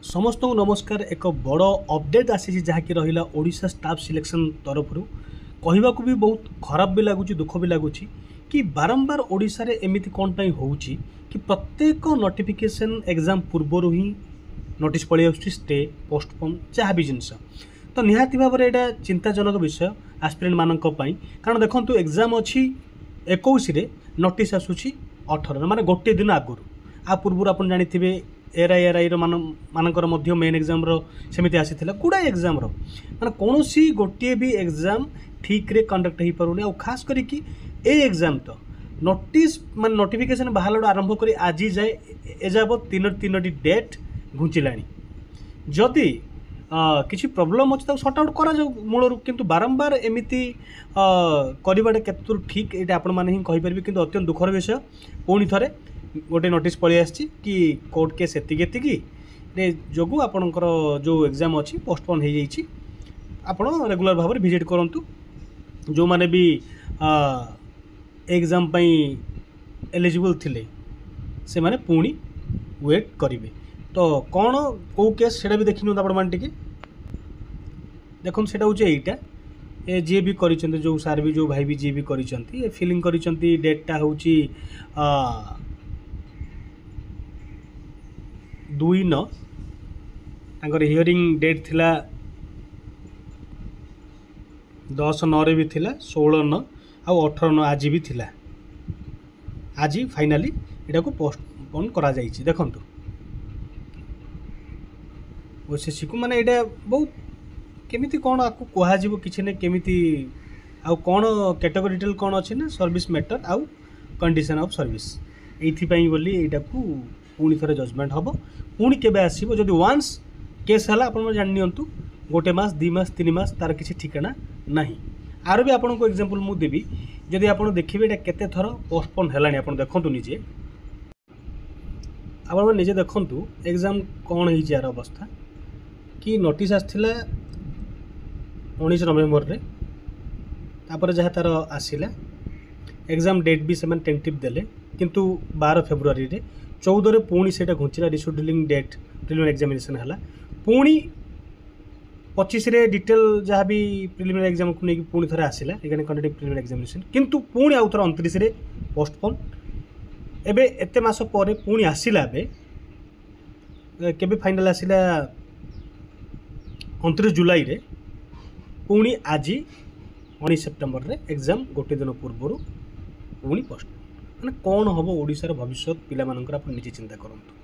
समस्त को नमस्कार। एक बड़ अपडेट आसी जहाँकि रहा ओडिशा स्टाफ सिलेक्शन तरफ कहवा भी बहुत खराब भी लगुच दुख भी लगुच कि बारंबार ओडिशा रे एमिति कौन पाई होउची कि प्रत्येक नोटिफिकेशन एग्जाम पूर्वर ही नोटिस पड़े आसुची स्टे पोस्टपोन जहाँ भी जिनस तो निहाती भाव में यहाँ चिंताजनक विषय एस्पिरेंट मानक कारण देखो एग्जाम अच्छी 21 नोटिस आसूची 18 माने गोटे दिन आगुरी आ पूर्व आप जानी एआरआई मानकर मेन एग्जाम सेमती आसी गुड़ाए एग्जाम माने कौन गोटे भी एग्जाम ठीक रे कंडक्ट हो पारुनी आ खास करके एग्जाम तो नोटिस मान नोटिफिकेशन बाहर आरंभ कर आज जाए एजाब तीन डेट घुंचला जदि किसी प्रोब्लेम अच्छे सर्ट आउट करा मूलर किंतु बारंबार एमती करवाटा केतु ठीक ये आपण मैंने ही कहीपर कि अत्यंत दुखर विषय पुणी थे गोटे नोटिस पलि आसी कि कोर्ट केस एति जो आपणकर जो एग्जाम अच्छी पोस्टपोन हो जाइए आपण रेगुलर भाव में विजिट करूँ जो माने भी एग्जाम एलिजिबल थिले से माने पुणी वेट करेंगे तो कौन कौ केस से भी देखी आप देखो से यहाँ ए जी भी कर जो सार भी जो भाई भी जी भी कर फिलिंग कर डेटा हूँ 2/9 तांकर हियरिंग डेट थिला 10/9 भी थिला 16/9 आ 18/9 आज भी थिला आज फाइनाली एटा को पोस्टपोन करा जाइछि देखंतु ओसीसी को माने एटा बहुत केमिति कोन आकु कोहा जीवो किछि ने केमिति आ कोन कैटेगरी डिटेल कोन अछि ना सर्विस मैटर आ कंडीशन ऑफ सर्विस एथि पई बोली एटा को पुणी थे जजमेंट हम पुणी केबे आसीबो जदि वांस केस हला आपण जानि नियंतु गोटे मास 2 मास 3 मास तार किसी ठिकाना नहीं आर भी आपको एग्जांपल मु देबी जदि आपण देखिबे एटा केते थर पोस्टपोन हेलानी आपण देखंतु निजे आपण निजे देखंतु एग्जाम कोन होई यार अवस्था कि नोटिस आथिला 19 नवेम्बर रे तापर जहाँ तार आसिला एग्जाम डेट भी सेमन टेंटिव देले किंतु 12 फेब्रुआरी रे 14 रे पुणी से घुंचला रिशेड्यूलिंग डेट प्रिलिमिनरी एग्जामिनेशन है पुणी 25 रे डिटेल जहाँ भी प्रिलिमिनरी एग्जाम को लेकिन पुणी थे आसला रिगार्डिंग कंडक्टिंग प्रिलिमिनरी एग्जामिनेशन किंतु पुणी आउ थोड़ा 29 रे पोस्टपोन एबे एते मास पर पुणी आसला केबे फाइनल आसला 29 जुलाई रे पुणी आज 19 सेप्टेम्बर रे एग्जाम गोटे दिन पूर्व पुणी पोस्टपोन माने कौन हम ओडिशार भविष्य पिला मानकर आप निजे चिंता करंतु।